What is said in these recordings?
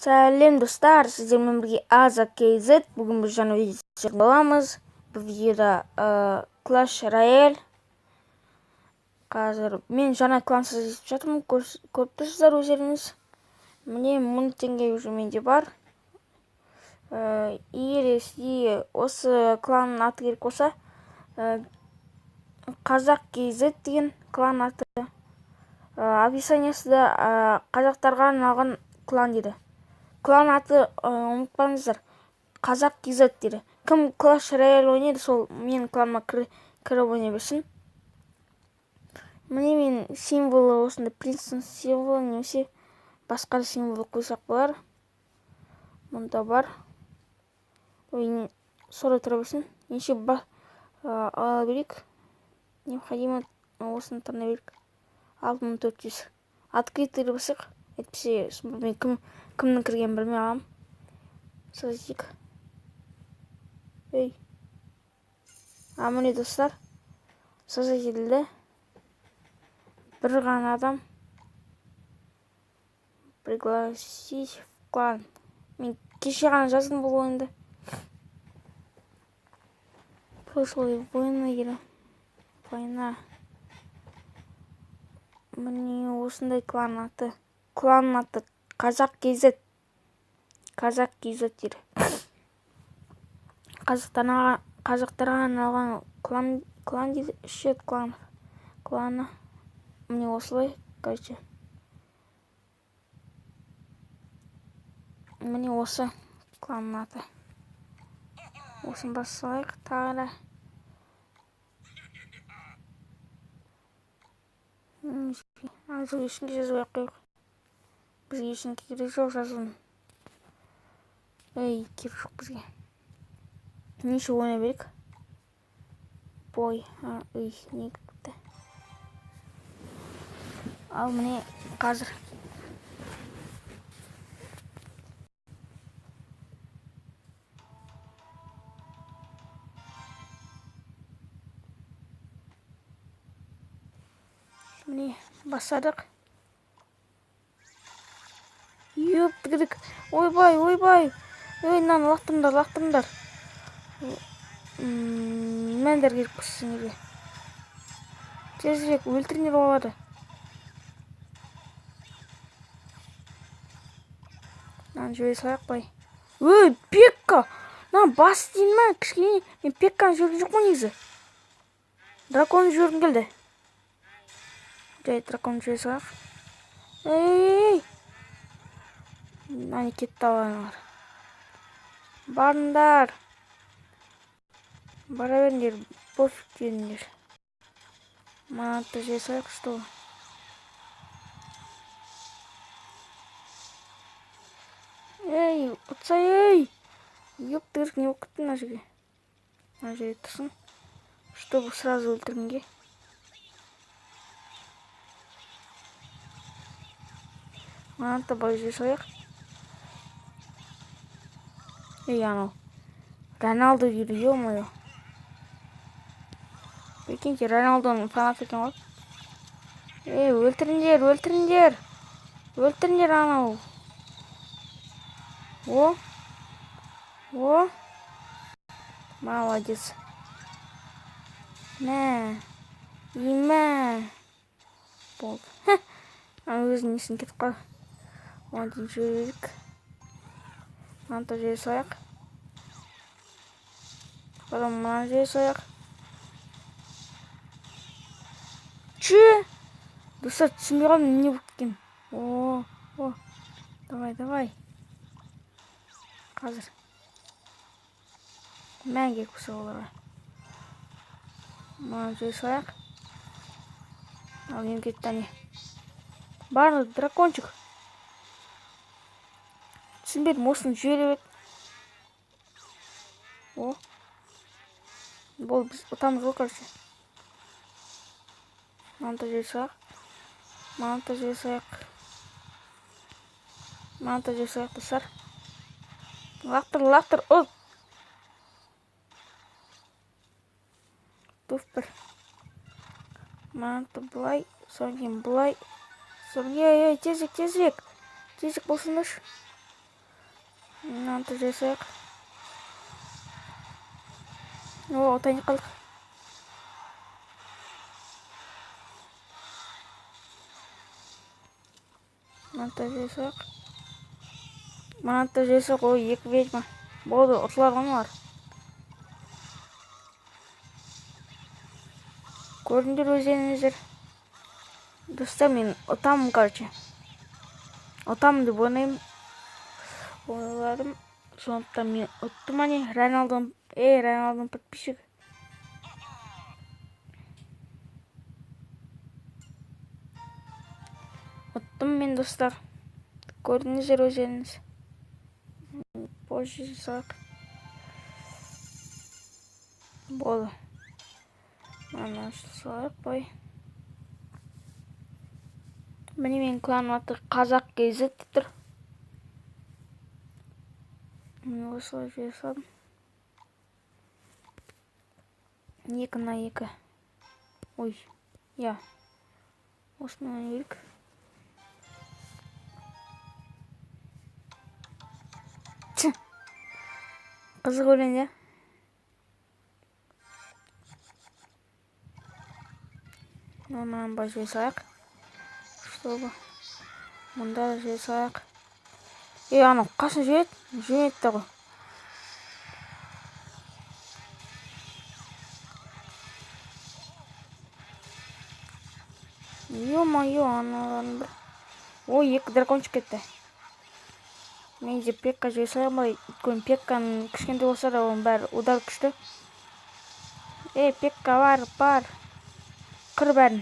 Сәлем достар, сіздермен бірге Аза KZ. Бүгін біз жаңа видео боламыз. Бұл видеода Clash Royale. Қазір мен жаңа клан сіздеп жатырмын. Көріп тұрсыздар өздеріңіз. Міне 1000 теңге уже менде бар. Егер сізге осы кланның аты керек болса, Қазақ KZ деген клан аты. Описаниясында қазақтарға арналған клан дейді. Клан аты ұмытпаңыздар, Қазақ KZ дейді. Кім Clash Royale ойнайды, сол менің кланыма кіріп ойнай берсін. Міне мен символы осында принцтің символы немесе басқа символ қойсақ болар. Мұнда бар. Солай тұра берсін. Неше ала берейік. Необходимо осыны таңдай берейік. 6400. Открытый басық. Әйтпесе мен кімнің кіргенін білмей аламын. Создик. Ей. Міне достар. Создать етілді. Бір ғана адам. Пригласить в клан. Мен кеше ғана жаздым бұл ойынды. Прошлый война ері. Война. Міне осындай клан аты. Клан аты Қазақ KZ. Қазақ KZ дейді. Қазақтарға арналған клан дейді. Шет кланы. Міне осылай, короче. Міне осы кланның аты. Осын басылайық тағы да. Азыр ешкімге жазбай қойық. Бізге ешкімге керек жоқ жазуын. Ей, керек жоқ бізге. Неше ойнай берейік. Бой. Ей, не күтті. Ал міне қазір. Міне басадық. Ептігідік. Ойбай. Ой, нан лақтырымдар. Мәндер керек болсын. Тезірек өлтірінер болады. Нан жөре саяқ бай. Ой, Пекка! Нан бас дейін ма? Кішкене мен Пекканы жөрген жоқ ма негізі? Драконы жөргім келді. Жай драконы жөре саяқ. Ей! Нан кетті алғанылар. Барындар. Бара беріңдер, пофиг дедіңдер. Манатты жөре саяқ, что? Эй, ұтсай, ей! Ёптырық, не оқытты на жерге. На жерге тұрсын. Чтобы сразу өлтіргенге. Манатты бай жөре саяқ. Ей, анау. Роналдо дейді, ё-моё. Прикиньте, Роналдоның фанаты екен ғой. Ей, өлтіріңдер. Өлтіріңдер анау. О. Молодец. Мә. Имә. Болды. Өзінің несін кетіп қал. Одан жүрелік. Мынаны жөре саяқ. Потом мынаны жөре саяқ. Че? Достар, түсінбей қалдым, не болып кеткен. О. Давай. Қазір. Мән керек болса оларға. Мынаны жөре саяқ. Ал енді кетті әне. Бар, дракончик. Түсінбедім, осыны жөре бет. О. Бол, біз ұтамыз ғой, короче. Мынаны жөре саяқ. Достар. Лақтыр. Оп. Туф бір. Мынаны бұлай. Соң кейін бұлай. Ей, тезірек болсыншы. мынаны жасайық. О, тайып қалдық. Мынаны жасайық. Мынаны жасайық. Ой, 2 ведьма. Болды, ұтылар ғанылар. Көрдіңдер өздеріңіздер. Достар, мен ұтамын, короче. Ұтамын деп ойладым. Сондықтан мен ұттым. Ане, Роналдың подписчик. Ұттым мен, достар. Көрдіңіздер өздеріңіз. Позже жасайық. Болды. Мына жасайық, бай. Міне мен кланым аты Қазақ KZ деп тұр. Мен осылай жасадым. 2-2. Ой, я. Осыны берік. Қызық өлең, ja? Мынаны бай жасайық. Чтобы мұнда жасайық. Анау қасын жөнетті ғой. Ё-моё, аналарын бір. Ой, 2 дракончик кетті. Мен де Пекка жасай алмай, өйткені Пекканың кішкентай болса да оның бәрі удар күшті. Пекка бар. Қыр бәрін.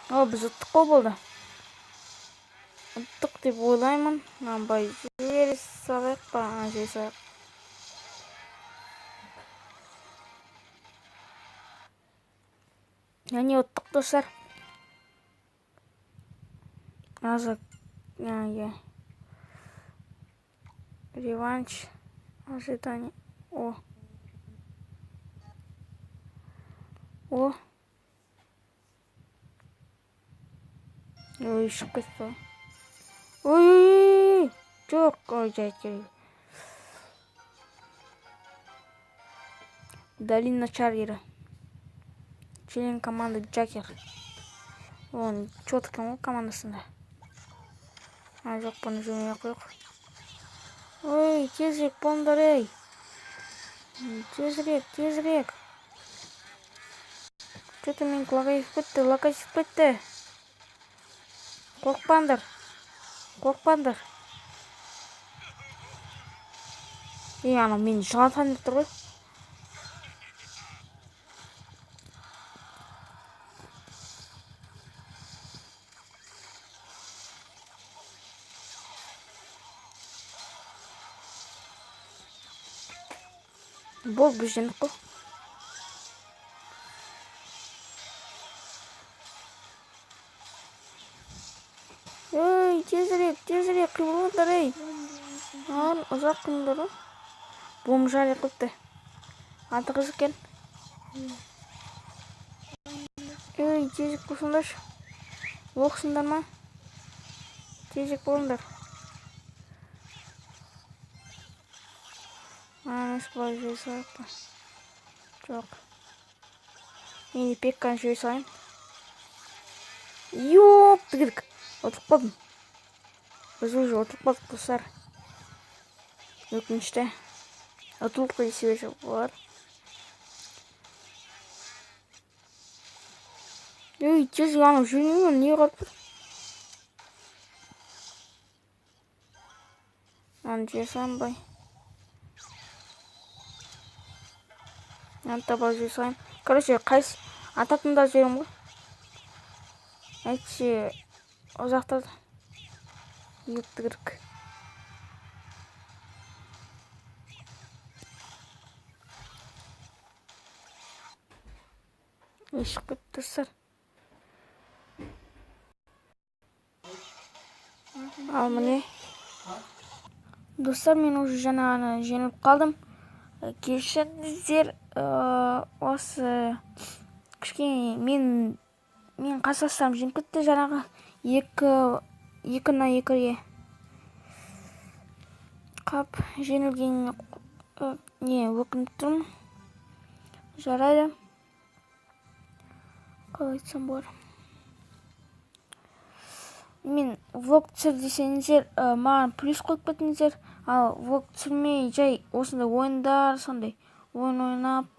Біз ұттық қой болды. Ұттық деп ойлаймын. Бай жібере салайық па, жасайық. Әне ұттық, достар. Азық. Реванш. Ожидание. О. Ой, шығып кетті. Ой, жоқ. Ой, жай. Долина Чарьера. Член команды Джакер. Он четкий командасында. Жоқ, бұны жөмей қойық. Ой, тезірек болыңдар, ей. Тезірек. Что-то мен локайсып кетті. Қорқпаңдар. Анау мені жылатан деп тұр ғой. Бол, біз жеңдік қой. Ой, тезірек, қимылыңдар, ей. Ұзақ қимылдар ғой. Бұм жария қыпты. Аты қызық екен. Ой, тезірек болсыңдаршы. Оқсыңдар ма? Тезірек болыңдар. Спай жасайық па? Жоқ. Мен Пекканы жөй сайын. Ёп, тігілік. Отылып қалдым. Біз уже отылып қалдық, достар. Өкінішті. Отылып қой себебі болар. Ой, тез анау жүрмеймін, не қалып тұр? Жасайын бай. Таба жасайын. Короче, қайсы ататында жүрем ғой. Әйтсе, ұзақтады. Епті кірік. Ешіп кетті, достар. Ал міне. Достар, мен уже жаңағыны жеңіліп қалдым. Кешіріңіздер, осы кішкене мен қарсыластарым жеңіп кетті жаңағы 2-2-ге. Қап, жеңілгеніне өкініп тұрмын. Жарайды. Қалай айтсам болады. Мен влог түсір десеңіздер, маған плюс қойып кетіңіздер. Ал влог түсірмей жай осындай ойындар, сондай ойын ойнап,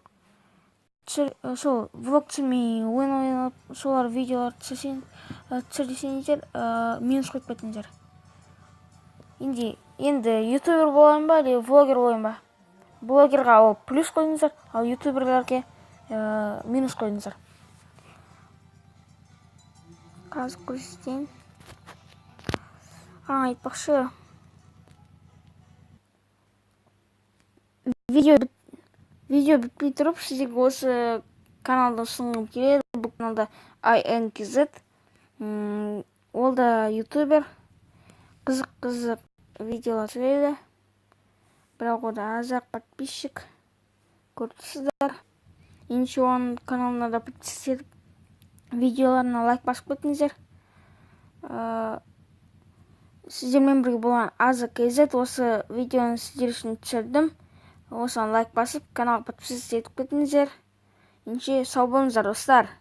сол влог түсірмей ойын ойнап, солар видеолар түсір десеңіздер, минус қойып кетіңіздер. Енді ютубер болайын ба, или влогер болайын ба? Блогерға ол плюс қойыңыздар, ал ютуберлерге минус қойыңыздар. Қазір көрсетейін. Айтпақшы, видео бітпей тұрып, сіздерге осы каналды ұсынғым келеді. Бұл каналда INKZ. Ол да ютубер. Қызық видеолар түсіреді. Бірақ ода азақ подписчик көрдіңіздер. Енді оның каналына да подписчик етіп, видеоларына лайк басып кетіңіздер. Сіздермен бірге болған AZKZ осы видеоны сіздер үшін түсірдім. Осыған лайк басып, каналға подписчик етіп кетіңіздер. Енді сау болыңыздар, достар.